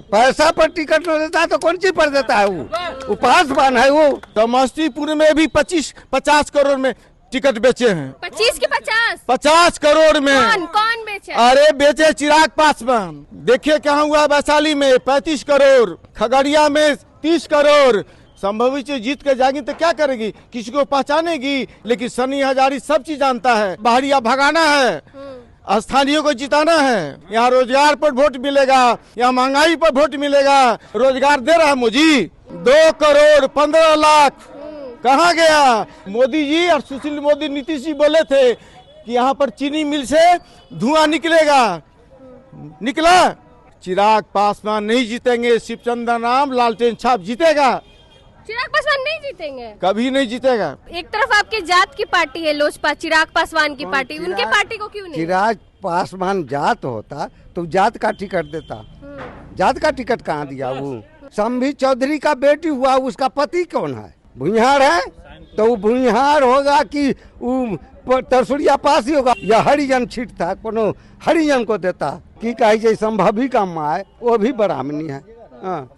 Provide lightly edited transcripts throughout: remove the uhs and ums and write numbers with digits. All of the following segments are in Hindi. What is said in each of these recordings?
पैसा पर टिकट नहीं देता है तो कौन चीज पर देता है? वो पासवान है वो। समस्तीपुर में भी 50 करोड़ में टिकट बेचे हैं। 25 के 50 करोड़ में। कौन बेचे? अरे बेचे चिराग पासवान। देखिए कहाँ हुआ, वैशाली में 35 करोड़, खगड़िया में 30 करोड़। संभवित से जीत के जाएगी तो क्या करेगी, किसी को पहचानेगी? लेकिन सनी हजारी सब चीज जानता है। बाहरिया भगाना है, स्थानीय को जिताना है। यहाँ रोजगार पर वोट मिलेगा, यहाँ महंगाई पर वोट मिलेगा। रोजगार दे रहा है मोदी 2 करोड़ 15 लाख। कहाँ गया मोदी जी? और सुशील मोदी नीतीश जी बोले थे कि यहाँ पर चीनी मिल से धुआं निकलेगा, निकला? चिराग पासवान नहीं जीतेंगे, शिवचंद्र नाम लालटेन छाप जीतेगा। चिराग पासवान नहीं जीतेंगे, कभी नहीं जीतेगा। एक तरफ आपके जात की पार्टी है लोजपा, चिराग पासवान की पार्टी, उनके पार्टी को क्यों नहीं? चिराग पासवान जात होता तो जात का टिकट देता, जात का टिकट कहाँ दिया? वो संभी चौधरी का बेटी हुआ, उसका पति कौन है? भुइहार है तो वो भुइहार होगा कि वो तरसुड़िया पास ही होगा, या हरिजन छीट था कोनो हरिजन को देता कि कहे संभवी का माँ वो भी ब्राह्मणी है। हाँ।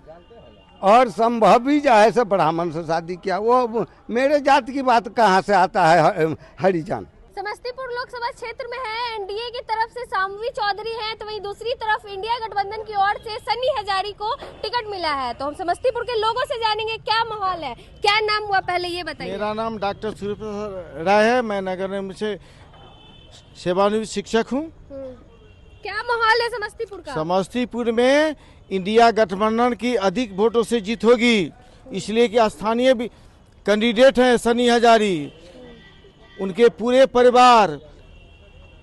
और संभवी जो है से ब्राह्मण से शादी किया, वो मेरे जात की बात कहाँ से आता है हरिजन? समस्तीपुर लोकसभा क्षेत्र में है, एनडीए की तरफ से सामवी चौधरी हैं, तो वहीं दूसरी तरफ इंडिया गठबंधन की ओर से सनी हजारी को टिकट मिला है। तो हम समस्तीपुर के लोगों से जानेंगे क्या माहौल है, क्या नाम हुआ, पहले ये बताइए। मेरा नाम डॉक्टर सूर्य राय है, मैं नगर निगम से सेवानिवृत्त शिक्षक हूँ। क्या माहौल है समस्तीपुर का? समस्तीपुर में इंडिया गठबंधन की अधिक वोटों से जीत होगी, इसलिए कि स्थानीय भी कैंडिडेट हैं सनी हजारी। उनके पूरे परिवार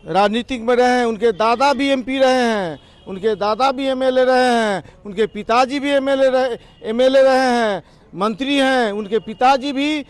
राजनीतिक में रहे हैं, उनके दादा भी एमपी रहे हैं, उनके दादा भी एमएलए रहे हैं, उनके पिताजी भी एमएलए रहे हैं, मंत्री हैं, उनके पिताजी भी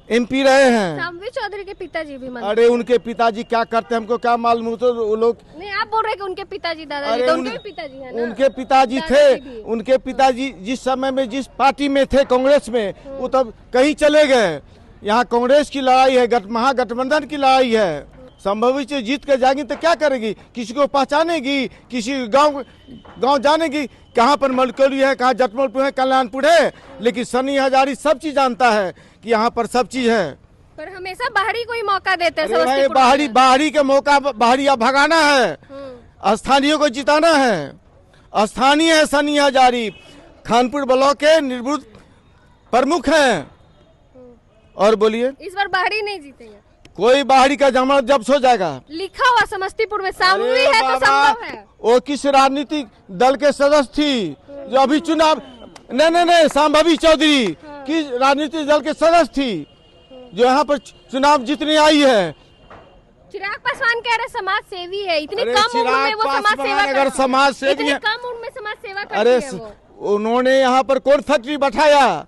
एमपी रहे हैं। सामवी चौधरी के पिताजी भी मंत्री। अरे उनके पिताजी क्या करते हैं हमको क्या मालूम, तो वो लोग नहीं, आप बोल रहे कि उनके पिताजी दादाजी, तो उनके भी पिताजी है ना? उनके पिताजी थे, उनके पिताजी जिस समय में जिस पार्टी में थे कांग्रेस में, वो तब कहीं चले गए। यहाँ कांग्रेस की लड़ाई है, महागठबंधन की लड़ाई है। संभवित से जीत के जाएगी तो क्या करेगी, किसी को पहचानेगी? किसी गांव जानेगी कहाँ पर मलकोली है, कहाँ जटमलपुर है, कल्याणपुर है? लेकिन सनी हजारी सब चीज जानता है कि यहाँ पर सब चीज है। पर हमेशा बाहरी कोई मौका देते हैं। बाहरी के मौका बाहरिया भगाना है, स्थानीय को जिताना है। स्थानीय है सनी हजारी, खानपुर ब्लॉक के निर्विरोध प्रमुख हैं। और बोलिए, इस बार बाहरी नहीं जीतेंगे? कोई बाहरी का जमानत जब्त हो जाएगा। लिखा हुआ समस्तीपुर में सामवी है तो संभव है। वो किस राजनीतिक दल के सदस्य थी जो अभी चुनाव? नहीं, संभवी चौधरी किस राजनीतिक दल के सदस्य थी जो यहाँ पर चुनाव जीतने आई है? चिराग पासवान कह रहे समाज सेवी है, इतनी कम उम्र में वो समाज सेवा, अगर समाज सेवी इतनी है, कम उम्र में समाज सेवा करती अरे है वो। उन्होंने यहाँ पर कौन फैक्ट्री बैठाया?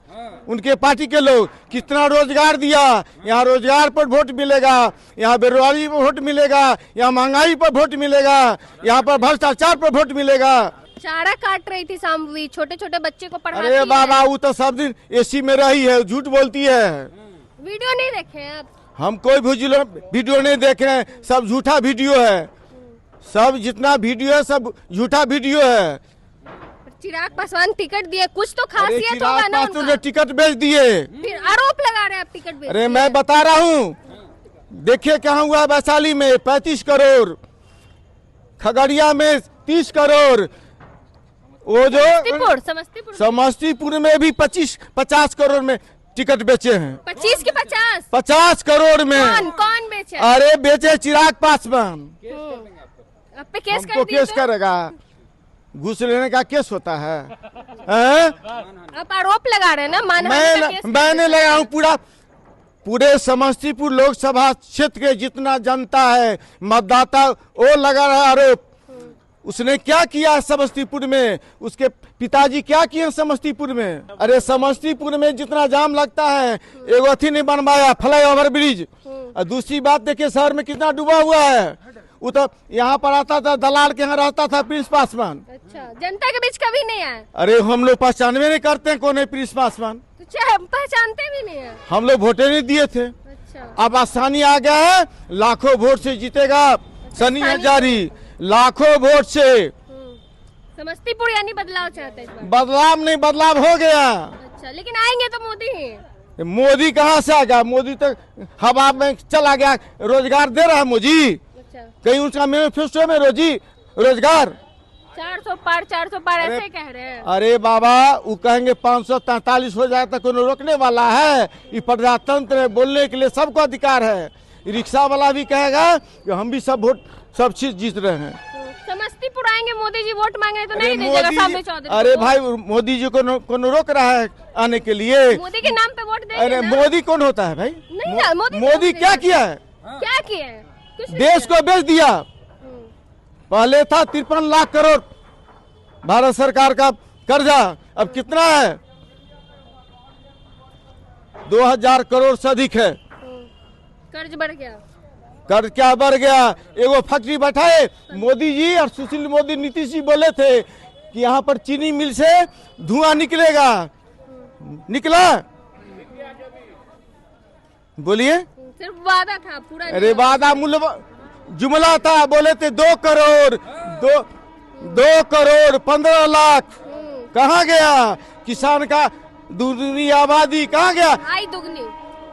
उनके पार्टी के लोग कितना रोजगार दिया? यहाँ रोजगार पर वोट मिलेगा, यहाँ बेरोजगारी पर वोट मिलेगा, यहाँ महंगाई पर वोट मिलेगा, यहाँ पर भ्रष्टाचार पर वोट मिलेगा। चारा काट रही थी सामवी, छोटे छोटे बच्चे को पढ़ाती अरे बाबा, वो तो सब दिन एसी में रही है, झूठ बोलती है। वीडियो नहीं देखे आप? हम कोई वीडियो नहीं देखे हैं, सब झूठा वीडियो है। सब जितना वीडियो है सब झूठा वीडियो है। चिराग पासवान टिकट दिए, कुछ तो खासियत होगा ना उनका। ने टिकट बेच दिए, फिर आरोप लगा रहे हैं आप टिकट बेच। अरे मैं बता रहा हूँ, देखिए कहाँ हुआ, वैशाली में 35 करोड़, खगड़िया में 30 करोड़। वो जो समस्तीपुर में भी 50 करोड़ में टिकट बेचे हैं। 25 के 50 करोड़ में। कौन बेचे? अरे बेचे चिराग पासवान। अब पे केस हमको केस करेगा, घूस लेने का केस होता है? आप आरोप लगा रहे हैं ना? मैंने लगा हूँ पूरे समस्तीपुर लोकसभा क्षेत्र के जितना जनता है, मतदाता, वो लगा रहा है आरोप। उसने क्या किया समस्तीपुर में? उसके पिताजी क्या किए समस्तीपुर में? अरे समस्तीपुर में जितना जाम लगता है, एगो अथी नहीं बनवाया, फ्लाईओवर ब्रिज। और दूसरी बात देखिए शहर में कितना डूबा हुआ है। वो तो यहाँ पर आता था, दलाल के यहाँ रहता था प्रिंस पासवान। अच्छा, जनता के बीच कभी नहीं आया? अरे हम लोग पहचानवे नहीं करते हैं कौन है प्रिंस पासवान, तो चाहे पहचानते भी नहीं है। हम लोग वोटे नहीं दिए थे। अच्छा। अब आसानी आ गया है, लाखों वोट से जीतेगा सनी हजारी, लाखों वोट से। समस्तीपुर यानी बदलाव चाहते हैं इस बार। बदलाव नहीं, बदलाव हो गया। अच्छा, लेकिन आएंगे तो मोदी ही। मोदी कहाँ से आ गया? मोदी तो हवा में चला गया। रोजगार दे रहा है मोदी? अच्छा, कहीं उसका मैनिफेस्टो में रोजगार 400 पार ऐसे कह रहे हैं। अरे बाबा, वो कहेंगे 543 हो जाए तो कोई रोकने वाला है? ये प्रजातंत्र है, बोलने के लिए सबको अधिकार है। रिक्शा वाला भी कहेगा कि हम भी सब चीज जीत रहे हैं। समस्तीपुर आएंगे मोदी जी, वोट मांगे तो नहीं दीजिएगा सामने चौधरी? अरे भाई, मोदी जी को रोक रहा है आने के लिए? मोदी के नाम पे वोट देंगे अरे ना? मोदी कौन होता है भाई? नहीं ना, मोदी क्या किया है? क्या किया है? कुछ नहीं देश किया। को बेच दिया। पहले था 53 लाख करोड़ भारत सरकार का कर्जा, अब कितना है? 2000 करोड़ से अधिक है। कर्ज बढ़ गया। कर्ज क्या बढ़ गया? एगो फैक्ट्री बैठाए मोदी जी और सुशील मोदी, नीतीश जी बोले थे कि यहाँ पर चीनी मिल से धुआं निकलेगा। निकला? बोलिए। सिर्फ वादा था, पूरा अरे वादा जुमला था। बोले थे 2 करोड़ 15 लाख। कहाँ गया? किसान का दुगनी आबादी कहाँ गया? आई दुगनी।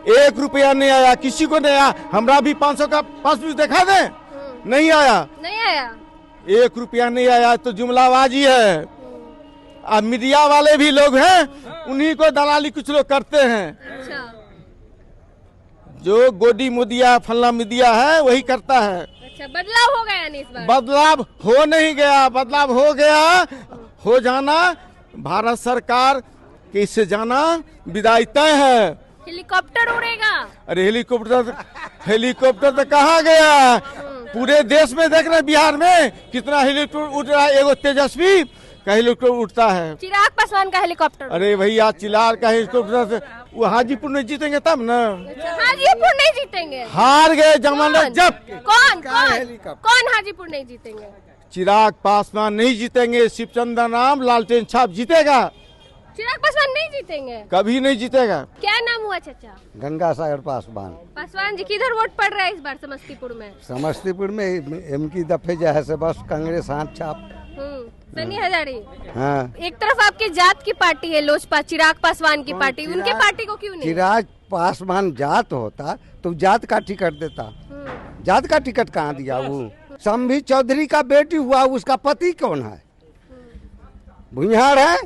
1 रुपया नहीं आया, किसी को नहीं आया। हमरा भी 500 का पासबुक दिखा दे। नहीं आया। 1 रुपया नहीं आया तो जुमलाबाजी है। अब मीडिया वाले भी लोग हैं, उन्हीं को दलाली कुछ लोग करते हैं। अच्छा, जो गोदी मुदिया फल्ला मीडिया है वही करता है। अच्छा, बदलाव हो गया यानी इस बार? बदलाव हो नहीं गया, बदलाव हो गया। हो जाना भारत सरकार के इससे जाना विदाई तय है। हेलीकॉप्टर उड़ेगा? अरे हेलीकॉप्टर तो कहाँ गया? पूरे देश में देख रहे, बिहार में कितना हेलीकॉप्टर उड़ रहा है। एगो तेजस्वी का हेलीकॉप्टर उड़ता है। चिराग पासवान का हेलीकॉप्टर? अरे भैया, चिलार का हेलीकॉप्टर से वो हाजीपुर में जीतेंगे तब ना। हाजीपुर नहीं जीतेंगे? हार गए जमानत जब। कौन हाजीपुर नहीं जीतेंगे? चिराग पासवान नहीं जीतेंगे। शिवचंद्र नाम लालटेन छाप जीतेगा। चिराग पासवान नहीं जीतेंगे? कभी नहीं जीतेगा। क्या नाम हुआ चाचा? गंगा सागर पासवान। पासवान जी, किधर वोट पड़ रहा है इस बार समस्तीपुर में? समस्तीपुर में एम की दफे जो है से बस कांग्रेस हाथ छाप। सनी हजारी। हाँ, एक तरफ आपकी जात की पार्टी है लोजपा, चिराग पासवान की पार्टी, उनके पार्टी को क्यों नहीं? चिराग पासवान जात होता तो जात का टिकट देता। जात का टिकट कहाँ दिया वो? संभी चौधरी का बेटी हुआ, उसका पति कौन है? भुइहार है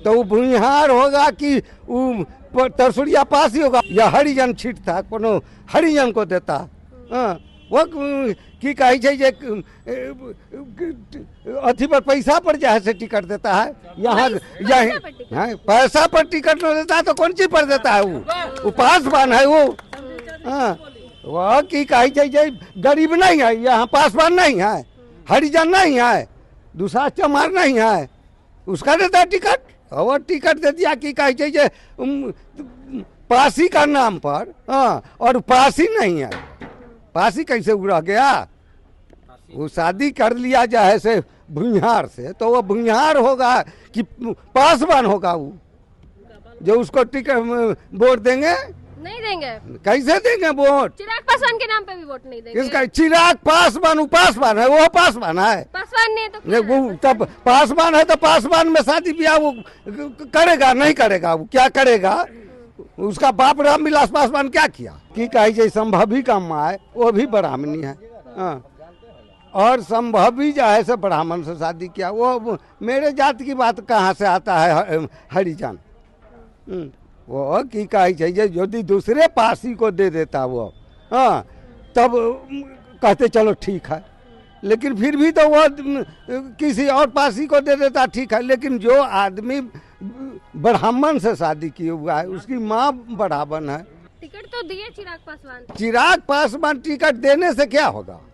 तो वो भुइहार होगा कि वो तरसुड़िया पास ही होगा, या हरिजन छीटता कोनो हरिजन को देता। हाँ, वो की कही छै जे अथी पर पैसा पर जो है से टिकट देता है। यहाँ पैसा पर टिकट न देता तो कौन चीज पर देता है? वो पासवान है वो। हाँ, वह की कही छै जे गरीब नहीं है, यहाँ पासवान नहीं है, हरिजन नहीं है, दूसरा चमार नहीं है, उसका देता है टिकट। और टिकट दे दिया कि कहे छै जे पासी का नाम पर। हाँ, और पासी नहीं है। पासी कैसे उड़ा गया? वो शादी कर लिया जाए से भुइहार से, तो वो भुइहार होगा कि पासवान होगा? वो जो उसको टिकट वोट देंगे? नहीं देंगे। कैसे देंगे वोट? चिराग पासवान के नाम पे भी वोट नहीं देंगे। इसका चिराग पासवान, पासवान है, वो पासवान है। पासवान नहीं तो वो तब पासवान है तो पासवान में शादी ब्याह वो करेगा नहीं करेगा? वो क्या करेगा? उसका बाप रामविलास पासवान क्या किया? कि कही जाए संभवी का माँ है, वो भी ब्राह्मणी है। हाँ, और संभवी जो है से ब्राह्मण से शादी किया। वो मेरे जात की बात कहाँ से आता है? हरिजन। वो की कही चाहिए यदि दूसरे पासी को दे देता वो, हाँ, तब कहते चलो ठीक है। लेकिन फिर भी तो वो किसी और पासी को दे देता, ठीक है। लेकिन जो आदमी ब्राह्मण से शादी किया हुआ है, उसकी माँ ब्राह्मण है। टिकट तो दिए चिराग पासवान। चिराग पासवान टिकट देने से क्या होगा?